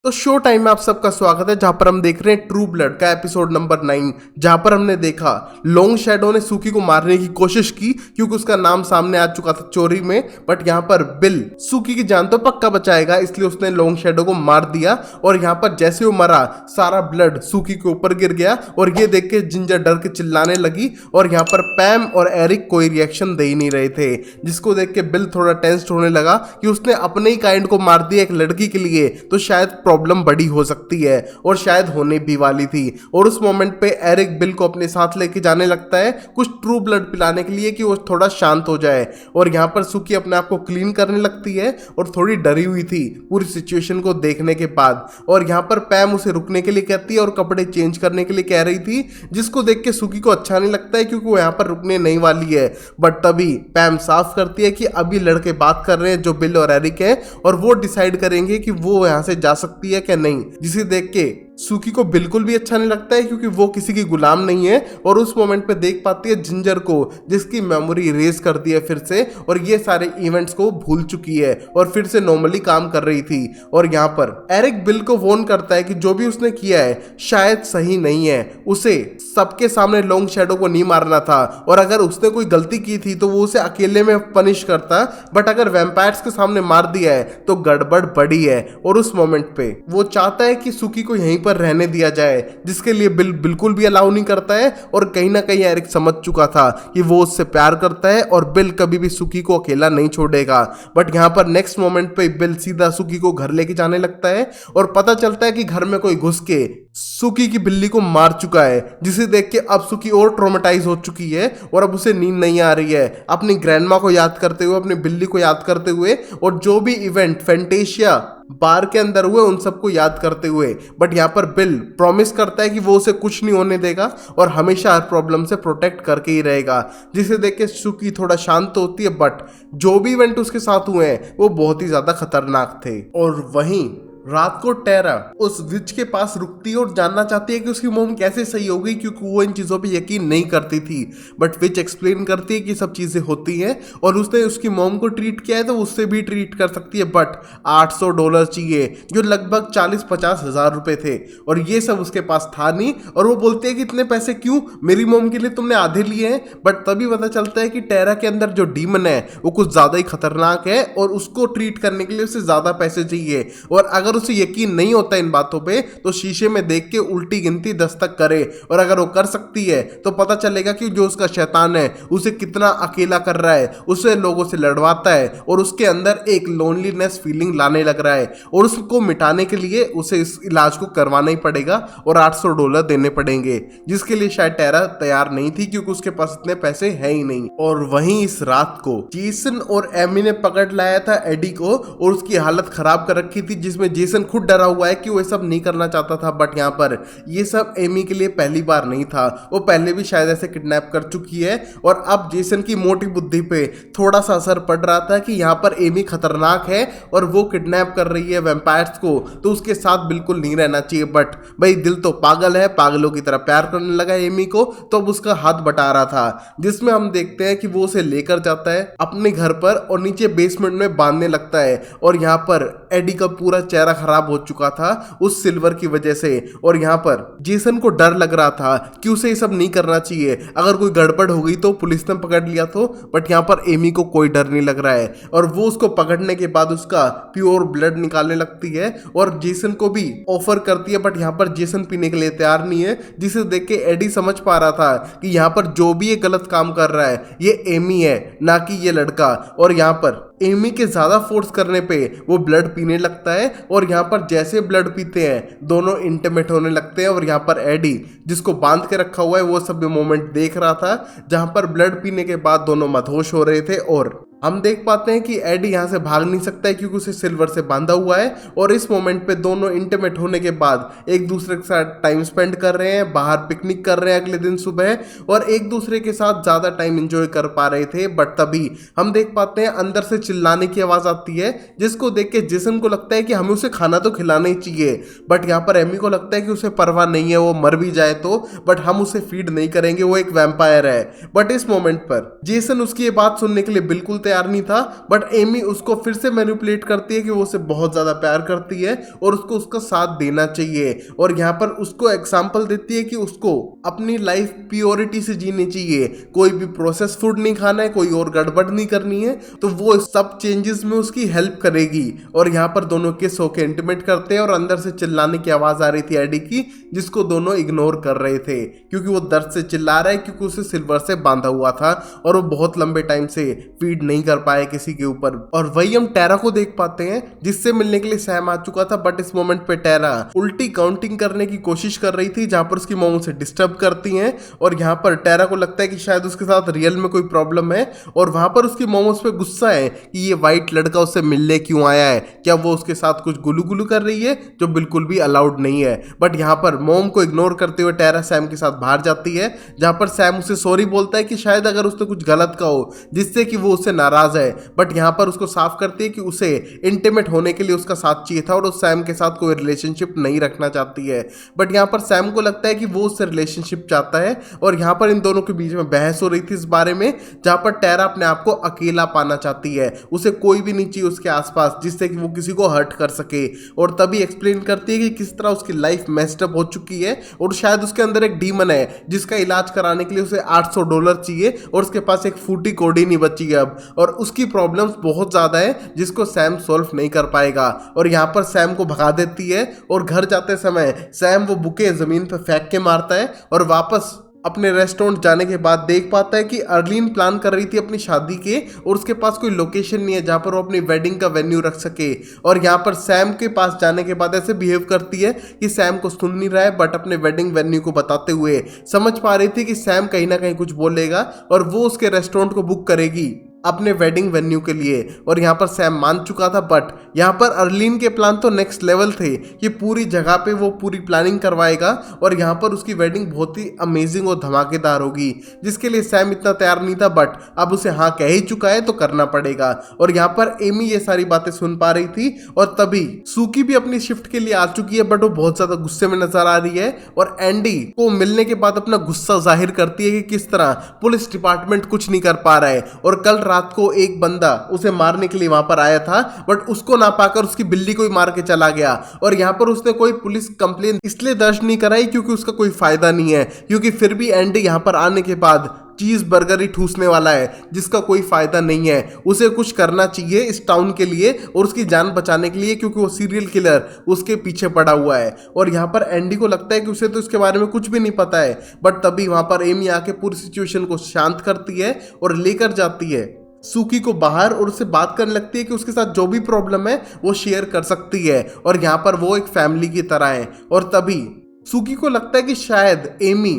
तो show time में आप सबका स्वागत है, जहां पर हम देख रहे हैं ट्रू ब्लड का एपिसोड नंबर 9, जहां पर हमने देखा लॉन्ग शैडो ने सुकी को मारने की कोशिश की क्योंकि उसका नाम सामने आ चुका था चोरी में। बट यहां पर बिल सुकी की जान तो पक्का बचाएगा, इसलिए उसने लॉन्ग शैडो को मार दिया। और यहां पर जैसे वो मरा, सारा ब्लड सुकी के ऊपर गिर गया और ये देख के जिंजर डर के चिल्लाने लगी। और यहाँ पर पैम और एरिक कोई रिएक्शन दे ही नहीं रहे थे, जिसको देख के बिल थोड़ा टेंस्ड होने लगा कि उसने अपने ही काइंड को मार दिया एक लड़की के लिए, तो शायद प्रॉब्लम बड़ी हो सकती है और शायद होने भी वाली थी। और उस मोमेंट पे एरिक बिल को अपने साथ लेके जाने लगता है कुछ ट्रू ब्लड पिलाने के लिए कि वो थोड़ा शांत हो जाए। और यहाँ पर सुकी अपने आप को क्लीन करने लगती है और थोड़ी डरी हुई थी पूरी सिचुएशन को देखने के बाद। और यहाँ पर पैम उसे रुकने के लिए कहती है और कपड़े चेंज करने के लिए कह रही थी, जिसको देख के सुकी को अच्छा नहीं लगता है क्योंकि वो यहाँ पर रुकने नहीं वाली है। बट तभी पैम साफ करती है कि अभी लड़के बात कर रहे हैं जो बिल और एरिक है, और वो डिसाइड करेंगे कि वो यहाँ से जा सकती है क्या नहीं, जिसे देख के सुकी को बिल्कुल भी अच्छा नहीं लगता है क्योंकि वो किसी की गुलाम नहीं है। और उस मोमेंट पे देख पाती है जिंजर को, जिसकी मेमोरी इरेज कर दी है फिर से, और ये सारे इवेंट्स को भूल चुकी है और फिर से नॉर्मली काम कर रही थी। और यहाँ पर एरिक बिल को वॉर्न करता है कि जो भी उसने किया है शायद सही नहीं है, उसे सबके सामने लॉन्ग शैडो को नहीं मारना था, और अगर उसने कोई गलती की थी तो वो उसे अकेले में पनिश करता, बट अगर वैम्पायर्स के सामने मार दिया है तो गड़बड़ बड़ी है। और उस मोमेंट पे वो चाहता है कि सुकी को यहीं पर रहने दिया जाए, जिसके लिए बिल बिल्कुल भी अलाउ नहीं करता है। और कहीं ना कहीं एरिक समझ चुका था कि वो उससे प्यार करता है और बिल कभी भी सुकी को अकेला नहीं छोड़ेगा। बट यहाँ पर नेक्स्ट मोमेंट पे बिल सीधा सुकी को घर लेके जाने लगता है और पता चलता है कि घर में कोई घुस के सुकी की बिल्ली को मार चुका है, जिसे देख के अब सुकी और ट्रॉमेटाइज हो चुकी है और अब उसे नींद नहीं आ रही है, अपनी ग्रैंडमा को याद करते हुए, अपनी बिल्ली को याद करते हुए, और जो भी इवेंट फैंटेशिया बार के अंदर हुए उन सबको याद करते हुए। बट यहाँ पर बिल प्रॉमिस करता है कि वो उसे कुछ नहीं होने देगा और हमेशा हर प्रॉब्लम से प्रोटेक्ट करके ही रहेगा, जिसे देख के सुकी थोड़ा शांत होती है। बट जो भी इवेंट उसके साथ हुए हैं वो बहुत ही ज्यादा खतरनाक थे। और वहीं रात को टेरा उस विच के पास रुकती है और जानना चाहती है कि उसकी मोम कैसे सही हो गई, क्योंकि वो इन चीज़ों पे यकीन नहीं करती थी। बट विच एक्सप्लेन करती है कि सब चीज़ें होती हैं और उसने उसकी मोम को ट्रीट किया है तो उससे भी ट्रीट कर सकती है, बट $800 चाहिए, जो लगभग 40-50 हज़ार रुपये थे, और ये सब उसके पास था नहीं। और वो बोलती है कि इतने पैसे क्यों, मेरी मोम के लिए तुमने आधे लिए हैं। बट तभी पता चलता है कि टेरा के अंदर जो डीमन है वो कुछ ज़्यादा ही खतरनाक है और उसको ट्रीट करने के लिए उसे ज़्यादा पैसे चाहिए। और अगर उसे यकीन नहीं होता इन बातों पे तो शीशे में देख के उल्टी गिनती 10 तक करे, और अगर वो कर सकती है तो पता चलेगा कि जो उसका शैतान है उसे कितना अकेला कर रहा है, उसे लोगों से लड़वाता है और उसके अंदर एक लोनलीनेस फीलिंग लाने लग रहा है, और उसको मिटाने के लिए उसे इस इलाज को करवाना ही पड़ेगा और $800 देने पड़ेंगे, जिसके लिए शायद टेरा तैयार नहीं थी क्योंकि उसके पास इतने पैसे है ही नहीं। और वहीं इस रात को जेसन और एमी ने पकड़ लाया था एडी को और उसकी हालत खराब कर रखी थी, जिसमें जेसन खुद डरा हुआ है कि वो ये सब नहीं करना चाहता था। बट यहाँ पर ये सब एमी के लिए पहली बार नहीं था, वो पहले भी शायद ऐसे किडनैप कर चुकी है। और अब जेसन की मोटी बुद्धि पे थोड़ा सा असर पड़ रहा था कि यहाँ पर एमी खतरनाक है और वो किडनैप कर रही है वैम्पायर्स को, तो उसके साथ बिल्कुल नहीं रहना चाहिए। बट भाई दिल तो पागल है, पागलों की तरह प्यार करने लगा एमी को, तो अब उसका हाथ बटा रहा था, जिसमें हम देखते हैं कि वो उसे लेकर जाता है अपने घर पर और नीचे बेसमेंट में बांधने लगता है। और यहाँ पर एडी का पूरा चेहरा खराब हो चुका था उस सिल्वर की वजह से। और यहाँ पर जेसन को डर लग रहा था कि उसे ये सब नहीं करना चाहिए, अगर कोई गड़बड़ हो गई तो पुलिस ने पकड़ लिया तो। बट यहाँ पर एमी को कोई डर नहीं लग रहा है और वो उसको पकड़ने के बाद उसका प्योर ब्लड निकालने लगती है और जेसन को भी ऑफर करती है। बट यहाँ पर जेसन पीने के लिए तैयार नहीं है, जिसे देख के एडी समझ पा रहा था कि यहाँ पर जो भी ये गलत काम कर रहा है ये एमी है, ना कि ये लड़का। और यहाँ पर एमी के ज्यादा फोर्स करने पे वो ब्लड पीने लगता है और यहाँ पर जैसे ब्लड पीते हैं दोनों इंटीमेट होने लगते हैं। और यहाँ पर एडी जिसको बांध के रखा हुआ है वो सब मोमेंट देख रहा था जहां पर ब्लड पीने के बाद दोनों मदहोश हो रहे थे। और हम देख पाते हैं कि एडी यहाँ से भाग नहीं सकता है क्योंकि उसे सिल्वर से बांधा हुआ है। और इस मोमेंट पे दोनों इंटीमेट होने के बाद एक दूसरे के साथ टाइम स्पेंड कर रहे हैं, बाहर पिकनिक कर रहे हैं अगले दिन सुबह, और एक दूसरे के साथ ज्यादा टाइम एंजॉय कर पा रहे थे। बट तभी हम देख पाते हैं अंदर से चिल्लाने की आवाज आती है, जिसको देख के जेसन को लगता है कि हमें उसे खाना तो खिलाना ही चाहिए। बट यहाँ पर एमी को लगता है कि उसे परवाह नहीं है, वो मर भी जाए तो, बट हम उसे फीड नहीं करेंगे, वो एक वैम्पायर है। बट इस मोमेंट पर जेसन उसकी ये बात सुनने के लिए बिल्कुल तैयार नहीं था, बट एमी उसको फिर से मैनिपुलेट करती है कि वो उसे बहुत ज्यादा प्यार करती है और उसको उसका साथ देना चाहिए। और यहाँ पर उसको एग्जाम्पल देती है कि उसको अपनी लाइफ प्योरिटी से जीनी चाहिए, कोई भी प्रोसेस फूड नहीं खाना है, कोई और गड़बड़ नहीं करनी है, तो वो सब चेंजेस में उसकी हेल्प करेगी। और यहाँ पर दोनों किस होके इंटीमेट करते हैं और अंदर से चिल्लाने की आवाज आ रही थी एडी की, जिसको दोनों इग्नोर कर रहे थे क्योंकि वो दर्द से चिल्ला रहा है, क्योंकि उसे सिल्वर से बांधा हुआ था और वो बहुत लंबे टाइम से फीड नहीं कर पाए किसी के ऊपर। और वही हम टेरा को देख पाते हैं जिससे मिलने के लिए सैम आ चुका था, बट इस मोमेंट पे टेरा उल्टी काउंटिंग करने की कोशिश कर रही थी जहां पर उसकी मॉम उसे डिस्टर्ब करती हैं। और यहाँ पर टेरा को लगता है कि शायद उसके साथ रियल में कोई प्रॉब्लम है, और वहां पर उसकी मॉम उस पर गुस्सा है कि ये वाइट लड़का उससे मिलने क्यों आया है, क्या वो उसके साथ कुछ गुलू गुलू कर रही है, जो बिल्कुल भी अलाउड नहीं है। बट यहाँ पर मॉम को इग्नोर करते हुए टेरा सैम के साथ बाहर जाती है, जहां पर सैम उसे सॉरी बोलता है कि शायद अगर उसने कुछ गलत कहा हो जिससे कि वो उससे नाराज है, बट यहाँ पर उसको साफ करती है कि उसे इंटीमेट होने के लिए उसका साथ चाहिए था और उस सैम के साथ कोई रिलेशनशिप नहीं रखना चाहती है। बट यहाँ पर सैम को लगता है कि वो उससे रिलेशनशिप चाहता है, और यहाँ पर इन दोनों के बीच में बहस हो रही थी इस बारे में, जहां पर टेरा अपने आप को अकेला पाना चाहती है, उसे कोई भी नहीं चाहिए उसके आसपास जिससे कि वो किसी को हर्ट कर सके। और तभी एक्सप्लेन करती है कि किस तरह उसकी लाइफ मेस्ड अप हो चुकी है और शायद उसके अंदर एक डीमन है जिसका इलाज कराने के लिए उसे $800 चाहिए और उसके पास एक फूटी कौड़ी नहीं बची है अब, और उसकी प्रॉब्लम्स बहुत ज्यादा है जिसको सैम सॉल्व नहीं कर पाएगा। और यहाँ पर सैम को भगा देती है और घर जाते समय सैम वो बुके जमीन पर फेंक के मारता है और वापस अपने रेस्टोरेंट जाने के बाद देख पाता है कि अर्लीन प्लान कर रही थी अपनी शादी के, और उसके पास कोई लोकेशन नहीं है जहां पर वो अपनी वेडिंग का वेन्यू रख सके। और यहाँ पर सैम के पास जाने के बाद ऐसे बिहेव करती है कि सैम को सुन नहीं रहा है, बट अपने वेडिंग वेन्यू को बताते हुए समझ पा रही थी कि सैम कहीं ना कहीं कुछ बोलेगा और वो उसके रेस्टोरेंट को बुक करेगी अपने वेडिंग वेन्यू के लिए। और यहाँ पर सैम मान चुका था, बट यहाँ पर अर्लीन के प्लान तो नेक्स्ट लेवल थे कि पूरी जगह पे वो पूरी प्लानिंग करवाएगा और यहाँ पर उसकी वेडिंग बहुत ही अमेजिंग और धमाकेदार होगी, जिसके लिए सैम इतना तैयार नहीं था, बट अब उसे हाँ कह ही चुका है तो करना पड़ेगा। और यहाँ पर एमी ये सारी बातें सुन पा रही थी, और तभी सूकी भी अपनी शिफ्ट के लिए आ चुकी है, बट वो बहुत ज्यादा गुस्से में नजर आ रही है और एंडी को मिलने के बाद अपना गुस्सा जाहिर करती है कि किस तरह पुलिस डिपार्टमेंट कुछ नहीं कर पा रहा है। और कल रात को एक बंदा उसे मारने के लिए वहां पर आया था, बट उसको ना पाकर उसकी बिल्ली को ही मार के चला गया। और यहां पर उसने कोई पुलिस कंप्लेन इसलिए दर्ज नहीं कराई क्योंकि उसका कोई फायदा नहीं है, क्योंकि फिर भी एंडी यहां पर आने के बाद चीज बर्गर ही ठूसने वाला है जिसका कोई फायदा नहीं है। उसे कुछ करना चाहिए इस टाउन के लिए और उसकी जान बचाने के लिए, क्योंकि वो सीरियल किलर उसके पीछे पड़ा हुआ है। और यहाँ पर एंडी को लगता है कि उसे तो इसके बारे में कुछ भी नहीं पता है, बट तभी वहां पर एमी आके पूरी सिचुएशन को शांत करती है और लेकर जाती है सूकी को बाहर और उससे बात करने लगती है कि उसके साथ जो भी प्रॉब्लम है वो शेयर कर सकती है और यहाँ पर वो एक फैमिली की तरह है। और तभी सूकी को लगता है कि शायद एमी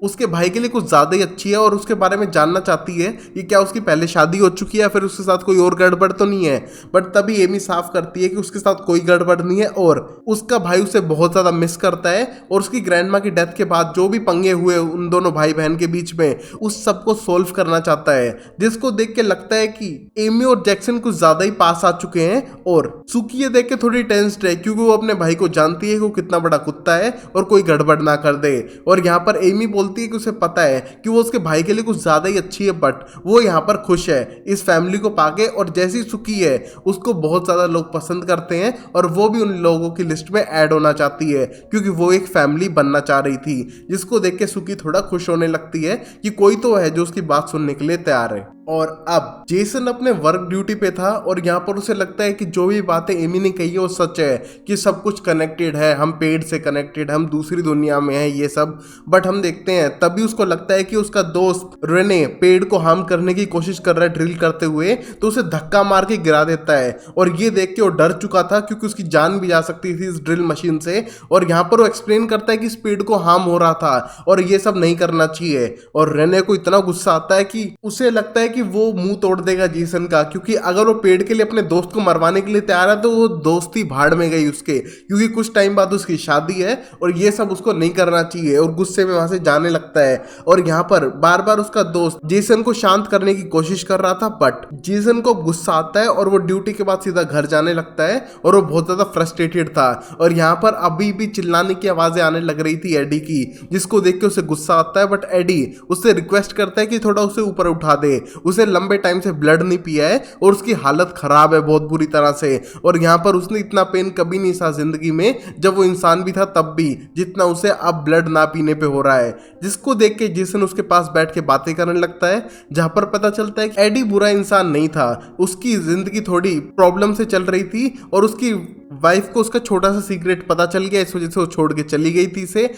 उसके भाई के लिए कुछ ज्यादा ही अच्छी है और उसके बारे में जानना चाहती है कि क्या उसकी पहले शादी हो चुकी है या फिर उसके साथ कोई और गड़बड़ तो नहीं है। बट तभी एमी साफ करती है कि उसके साथ कोई गड़बड़ नहीं है और उसका भाई उसे बहुत ज्यादा मिस करता है और उसकी ग्रैंडमा की डेथ के बाद जो भी पंगे हुए उन दोनों भाई बहन के बीच में उस सबको सोल्व करना चाहता है, जिसको देख के लगता है कि एमी और जैक्सन कुछ ज्यादा ही पास आ चुके हैं। और सूकी ये देख के थोड़ी टेंस्ड है क्योंकि वो अपने भाई को जानती है कि वो कितना बड़ा कुत्ता है और कोई गड़बड़ ना कर दे। और यहाँ पर एमी बोलती है कि उसे पता है कि वो उसके भाई के लिए कुछ ज्यादा ही अच्छी है, बट वो यहाँ पर खुश है इस फैमिली को पाके। और जैसी सुकी है उसको बहुत ज्यादा लोग पसंद करते हैं और वो भी उन लोगों की लिस्ट में ऐड होना चाहती है क्योंकि वो एक फैमिली बनना चाह रही थी, जिसको देख के सुकी थोड़ा खुश होने लगती है कि कोई तो है जो उसकी बात सुनने के लिए तैयार है। और अब जेसन अपने वर्क ड्यूटी पे था और यहाँ पर उसे लगता है कि जो भी बातें एमी ने कही है वो सच है कि सब कुछ कनेक्टेड है, हम पेड़ से कनेक्टेड, हम दूसरी दुनिया में है ये सब। बट हम देखते हैं तभी उसको लगता है कि उसका दोस्त रेने पेड़ को हार्म करने की कोशिश कर रहा है ड्रिल करते हुए, तो उसे धक्का मार के गिरा देता है। और ये देख के वो डर चुका था क्योंकि उसकी जान भी जा सकती थी इस ड्रिल मशीन से। और यहाँ पर वो एक्सप्लेन करता है कि इस पेड़ को हार्म हो रहा था और ये सब नहीं करना चाहिए। और रेने को इतना गुस्सा आता है कि उसे लगता है कि वो मुंह तोड़ देगा जेसन का, क्योंकि अगर वो पेड़ के लिए अपने दोस्त को मरवाने के लिए तैयार है तो वो दोस्ती भाड़ में गई उसके, क्योंकि कुछ टाइम बाद उसकी शादी है और ये सब उसको नहीं करना चाहिए। और गुस्से में वहां से जाने लगता है। और यहाँ पर बार बार उसका दोस्त जेसन को शांत करने की कोशिश कर रहा था, बट जेसन को गुस्सा आता है और वो ड्यूटी के बाद सीधा घर जाने लगता है और वो बहुत ज्यादा फ्रस्ट्रेटेड था। और यहाँ पर अभी भी चिल्लाने की आवाजें आने लग रही थी एडी की, जिसको देख के उसे गुस्सा आता है। बट एडी उससे रिक्वेस्ट करता है कि थोड़ा उसे ऊपर उठा दे उसे लंबे टाइम से ब्लड नहीं पिया है और उसकी हालत खराब है बहुत बुरी तरह से। और यहाँ पर उसने इतना पेन कभी नहीं सहा जिंदगी में जब वो इंसान भी था तब भी, जितना उसे अब ब्लड ना पीने पे हो रहा है। जिसको देख के जेसन उसके पास बैठ के बातें करने लगता है, जहां पर पता चलता है कि एडी बुरा इंसान नहीं था, उसकी जिंदगी थोड़ी प्रॉब्लम से चल रही थी और उसकी वाइफ को उसका छोटा सा सीक्रेट पता चल गया, इस वजह से वो छोड़ के चली गई थी इसे।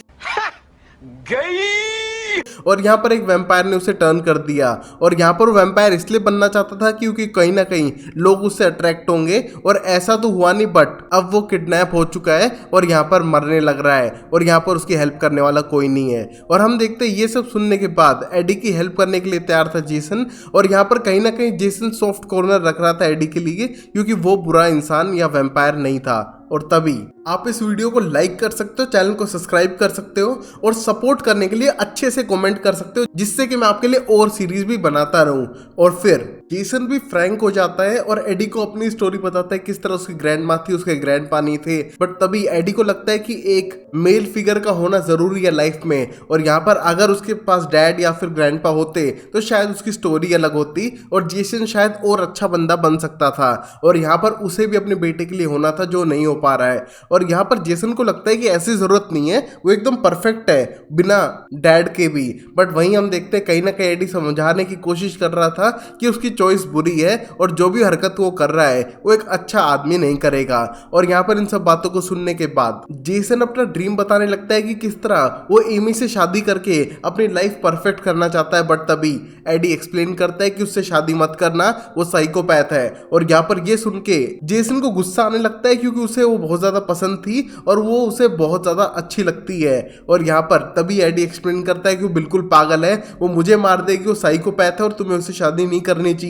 और यहाँ पर एक वैम्पायर ने उसे टर्न कर दिया और यहाँ पर वो वैम्पायर इसलिए बनना चाहता था क्योंकि कहीं ना कहीं लोग उससे अट्रैक्ट होंगे, और ऐसा तो हुआ नहीं, बट अब वो किडनैप हो चुका है और यहाँ पर मरने लग रहा है और यहाँ पर उसकी हेल्प करने वाला कोई नहीं है। और हम देखते हैं ये सब सुनने के बाद एडी की हेल्प करने के लिए तैयार था जेसन, और यहाँ पर कहीं ना कहीं जेसन सॉफ्ट कॉर्नर रख रहा था एडी के लिए क्योंकि वो बुरा इंसान या वैम्पायर नहीं था। और तभी आप इस वीडियो को लाइक कर सकते हो, चैनल को सब्सक्राइब कर सकते हो और सपोर्ट करने के लिए अच्छे से कमेंट कर सकते हो, जिससे कि मैं आपके लिए और सीरीज भी बनाता रहूं। और फिर जेसन भी फ्रैंक हो जाता है और एडी को अपनी स्टोरी बताता है किस तरह उसकी ग्रैंड माँ थी, उसके ग्रैंड पा नहीं थे। बट तभी एडी को लगता है कि एक मेल फिगर का होना जरूरी है लाइफ में, और यहाँ पर अगर उसके पास डैड या फिर ग्रैंड पा होते तो शायद उसकी स्टोरी अलग होती और जेसन शायद और अच्छा बंदा बन सकता था। और यहाँ पर उसे भी अपने बेटे के लिए होना था जो नहीं हो पा रहा है। और यहाँ पर जेसन को लगता है कि ऐसी जरूरत नहीं है, वो एकदम परफेक्ट है बिना डैड के भी। बट वहीं हम देखते हैं कहीं ना कहीं एडी समझाने की कोशिश कर रहा था कि उसकी चॉइस बुरी है और जो भी हरकत वो कर रहा है वो एक अच्छा आदमी नहीं करेगा। और यहाँ पर इन सब बातों को सुनने के बाद जेसन अपना ड्रीम बताने लगता है कि किस तरह वो एमी से शादी करके अपनी लाइफ परफेक्ट करना चाहता है। बट तभी एडी एक्सप्लेन करता है कि उससे शादी मत करना, वो साइकोपैथ है। और यहाँ पर ये सुन के जेसन को गुस्सा आने लगता है क्योंकि उसे वो बहुत ज्यादा पसंद थी और वो उसे बहुत ज्यादा अच्छी लगती है। और यहाँ पर तभी एडी एक्सप्लेन करता है कि वो बिल्कुल पागल है, वो मुझे मार देगी, वो साइकोपैथ है और तुम्हें उससे शादी नहीं करनी चाहिए।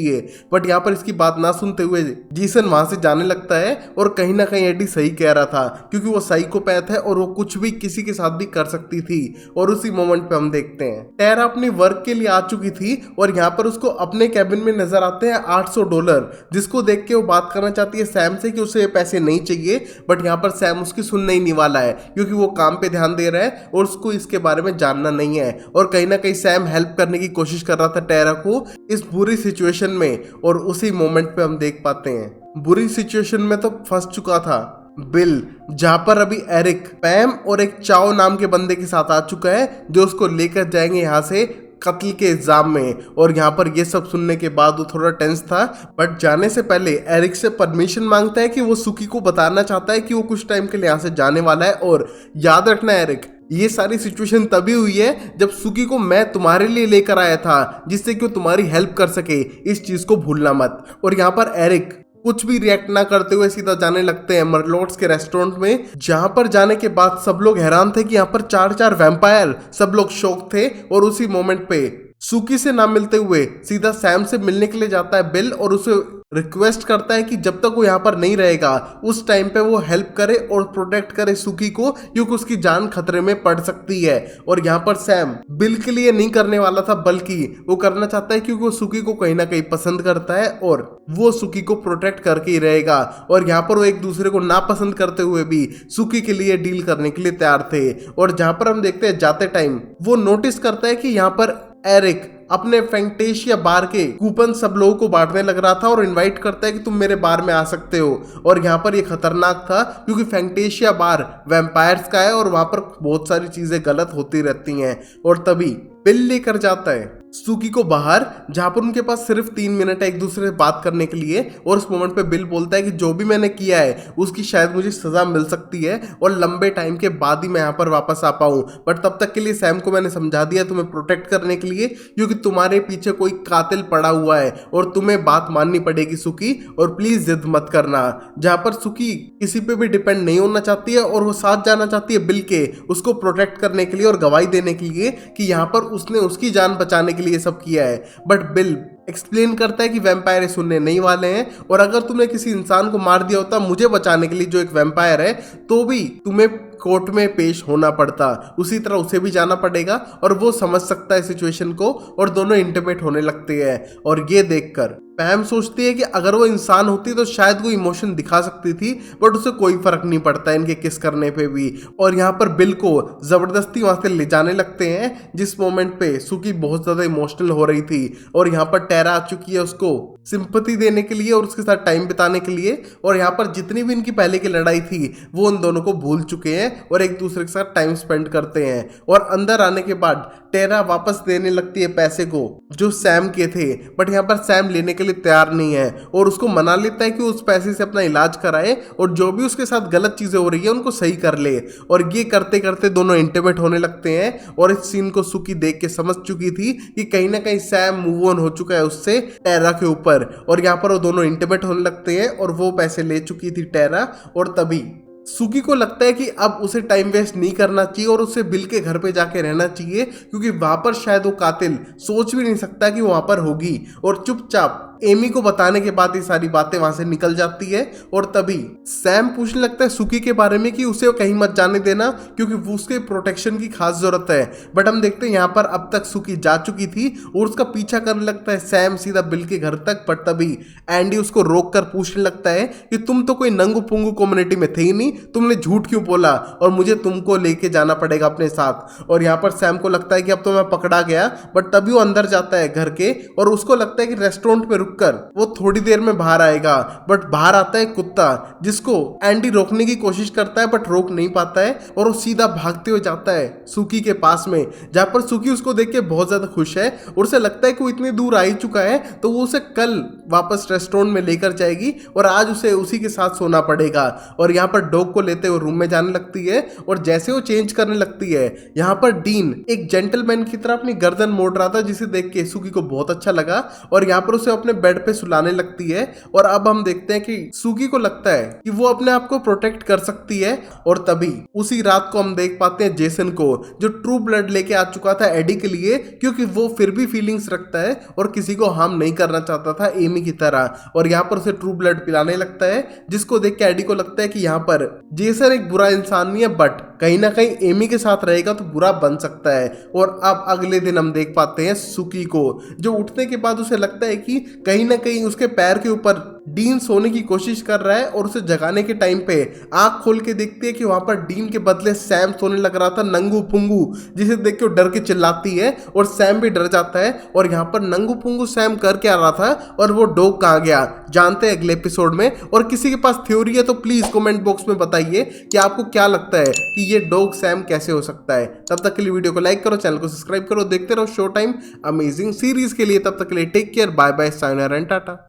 बट यहाँ पर इसकी बात ना सुनते हुए जेसन वहां से जाने लगता है और कहीं ना कहीं एडी सही कह रहा था क्योंकि वो साइकोपैथ है और वो कुछ भी किसी के साथ भी कर सकती थी। और उसी मोमेंट पे हम देखते हैं टेरा अपनी वर्क के लिए आ चुकी थी और यहाँ पर उसको अपने कैबिन में नजर आते हैं $800, जिसको देख के वो बात करना चाहती है सैम से कि उसे पैसे नहीं चाहिए। बट यहाँ पर सैम उसकी सुनने ही नहीं वाला है क्योंकि वो काम पे ध्यान दे रहा है और उसको इसके बारे में जानना नहीं है। और कहीं ना कहीं सैम हेल्प करने की कोशिश कर रहा था टेरा को इस बुरी सिचुएशन में, और उसी मोमेंट पे हम देख पाते हैं बुरी सिचुएशन में तो फंस चुका था बिल, जहां पर अभी एरिक पैम और एक चाओ नाम के बंदे के साथ आ चुका है जो उसको लेकर जाएंगे यहाँ से कत्ल के इल्जाम में। और यहाँ पर ये सब सुनने के बाद वो थोड़ा टेंस था, बट जाने से पहले एरिक से परमिशन मांगता है कि वो सुकी को बताना चाहता है कि वो कुछ टाइम के लिए यहाँ से जाने वाला है। और याद रखना एरिक, ये सारी सिचुएशन तभी हुई है जब सुकी को मैं तुम्हारे लिए लेकर आया था जिससे कि वो तुम्हारी हेल्प कर सके, इस चीज को भूलना मत। और यहाँ पर एरिक कुछ भी रिएक्ट ना करते हुए सीधा जाने लगते हैं मरलोड्स के रेस्टोरेंट में, जहां पर जाने के बाद सब लोग हैरान थे कि यहाँ पर 4 वैम्पायर, सब लोग शौक थे। और उसी मोमेंट पे सुकी से ना मिलते हुए सीधा सैम से मिलने के लिए जाता है बिल और उसे रिक्वेस्ट करता है कि जब तक वो यहाँ पर नहीं रहेगा उस टाइम पे वो हेल्प करे और प्रोटेक्ट करे सुकी को, क्योंकि उसकी जान खतरे में पड़ सकती है। और यहाँ पर सैम बिल के लिए नहीं करने वाला था, बल्कि वो करना चाहता है क्योंकि वो सुकी को कहीं ना कहीं पसंद करता है और वो सुकी को प्रोटेक्ट करके ही रहेगा। और यहाँ पर वो एक दूसरे को नापसंद करते हुए भी सुकी के लिए डील करने के लिए तैयार थे। और जहां पर हम देखते हैं जाते टाइम वो नोटिस करता है कि यहाँ पर एरिक अपने फैंटेशिया बार के कूपन सब लोगों को बांटने लग रहा था और इनवाइट करता है कि तुम मेरे बार में आ सकते हो। और यहाँ पर ये खतरनाक था क्योंकि फैंटेशिया बार वैम्पायर्स का है और वहां पर बहुत सारी चीजें गलत होती रहती हैं। और तभी बिल लेकर जाता है सुकी को बाहर, जहां पर उनके पास सिर्फ 3 मिनट है एक दूसरे से बात करने के लिए। और उस मोमेंट पे बिल बोलता है कि जो भी मैंने किया है उसकी शायद मुझे सजा मिल सकती है और लंबे टाइम के बाद ही मैं यहाँ पर वापस आ पाऊं, बट तब तक के लिए सैम को मैंने समझा दिया तुम्हें प्रोटेक्ट करने के लिए, क्योंकि तुम्हारे पीछे कोई कातिल पड़ा हुआ है और तुम्हें बात माननी पड़ेगी सुकी, और प्लीज जिद मत करना। जहां पर सुकी किसी पे भी डिपेंड नहीं होना चाहती है और वो साथ जाना चाहती है बिल के, उसको प्रोटेक्ट करने के लिए और गवाही देने के लिए कि यहाँ पर उसने उसकी जान बचाने के लिए सब किया है। बट बिल एक्सप्लेन करता है कि वैम्पायर सुनने नहीं वाले हैं और अगर तुमने किसी इंसान को मार दिया होता मुझे बचाने के लिए जो एक वैम्पायर है, तो भी तुम्हें कोर्ट में पेश होना पड़ता, उसी तरह उसे भी जाना पड़ेगा और वो समझ सकता है सिचुएशन को। और दोनों इंटीमेट होने लगते हैं। और ये देखकर पैम सोचती है कि अगर वो इंसान होती तो शायद वो इमोशन दिखा सकती थी, बट उसे कोई फर्क नहीं पड़ता इनके किस करने पे भी। और यहाँ पर बिल को जबरदस्ती वहां से ले जाने लगते हैं, जिस मोमेंट पे सुकी बहुत ज्यादा इमोशनल हो रही थी। और यहाँ पर टेरा आ चुकी है उसको सिंपैथी देने के लिए और उसके साथ टाइम बिताने के लिए। और यहाँ पर जितनी भी इनकी पहले की लड़ाई थी वो उन दोनों को भूल चुके हैं और एक दूसरे के साथ टाइम स्पेंड करते हैं। और अंदर आने के बाद टेरा वापस देने लगती है पैसे को जो सैम के थे, बट यहाँ पर सैम लेने के लिए तैयार नहीं है और उसको मना लेता है कि उस पैसे से अपना इलाज कराए और जो भी उसके साथ गलत चीजें हो रही है उनको सही कर ले। और ये करते करते दोनों इंटीमेट होने लगते हैं और इस सीन को सुकी देख के समझ चुकी थी कि कहीं ना कहीं सैम मूव ऑन हो चुका है उससे टेरा के ऊपर। और यहाँ पर वो दोनों इंटीमेट होने लगते हैं और वो पैसे ले चुकी थी टेरा। और तभी सुकी को लगता है कि अब उसे टाइम वेस्ट नहीं करना चाहिए और उसे बिल के घर पे जाके रहना चाहिए, क्योंकि वहां पर शायद वो कातिल सोच भी नहीं सकता कि वहां पर होगी। और चुपचाप एमी को बताने के बाद ये सारी बातें वहां से निकल जाती है। और तभी सैम पूछने लगता है सुकी के बारे में कि उसे कहीं मत जाने देना क्योंकि वो उसके प्रोटेक्शन की खास जरूरत है। बट हम देखते हैं यहाँ पर अब तक सुकी जा चुकी थी और उसका पीछा करने लगता है सैम सीधा बिल के घर तक। बट तभी एंडी उसको रोक कर पूछने लगता है कि तुम तो कोई नंगू पुंगू कम्युनिटी में थे ही नहीं, तुमने झूठ क्यों बोला और मुझे तुमको लेके जाना पड़ेगा अपने साथ। और यहाँ पर सैम को लगता है कि अब तो मैं पकड़ा गया। बट तभी वो अंदर जाता है घर के और उसको लगता है कि रेस्टोरेंट में रुककर वो थोड़ी देर में बाहर आएगा। बट बाहर आता है कुत्ता जिसको एंडी रोकने की कोशिश करता है बट रोक नहीं पाता है और वो सीधा भागते हुए जाता है सुकी के पास में, जहां पर सुकी उसको देख के बहुत ज्यादा खुश है और उसे लगता है कि वो इतनी दूर आ ही चुका है तो वो उसे कल वापस रेस्टोरेंट में लेकर जाएगी और आज उसे उसी के साथ सोना पड़ेगा। और यहाँ पर डॉग को लेते हुए रूम में जाने लगती है और जैसे वो चेंज करने लगती है यहाँ पर डीन एक जेंटलमैन की तरह अपनी गर्दन मोड़ रहा था, जिसे देख के सुकी को बहुत अच्छा लगा और यहाँ पर उसे अपने बेड पे सुलाने लगती है। और अब हम देखते हैं कि सुकी को लगता है कि वो अपने आप को प्रोटेक्ट कर सकती है। और तभी उसी रात को हम देख पाते हैं जेसन को जो ट्रू ब्लड लेके आ चुका था एडी के लिए, क्योंकि वो फिर भी फीलिंग्स रखता है और किसी को हार्म नहीं करना चाहता था एमी की तरह। और यहाँ पर उसे ट्रू ब्लड पिलाने लगता है, जिसको देख के एडी को लगता है कि यहाँ पर जेसन एक बुरा इंसान नहीं है बट कहीं ना कहीं एमी के साथ रहेगा तो बुरा बन सकता है। और अब अगले दिन हम देख पाते हैं सुकी को जो उठने के बाद उसे लगता है कि कहीं ना कहीं उसके पैर के ऊपर डीन सोने की कोशिश कर रहा है और उसे जगाने के टाइम पे आंख खोल के देखती है कि वहां पर डीन के बदले सैम सोने लग रहा था नंगू पुंगू, जिसे देख के वो डर के चिल्लाती है और सैम भी डर जाता है। और यहाँ पर नंगू पुंगू सैम कर क्या रहा था और वो डॉग कहाँ गया जानते हैं अगले एपिसोड में। और किसी के पास थ्योरी है तो प्लीज कमेंट बॉक्स में बताइए कि आपको क्या लगता है कि ये डॉग सैम कैसे हो सकता है। तब तक के लिए वीडियो को लाइक करो, चैनल को सब्सक्राइब करो, देखते रहो शो टाइम अमेजिंग सीरीज के लिए। तब तक के लिए टेक केयर, बाय बाय, सायोनारा एंड टाटा।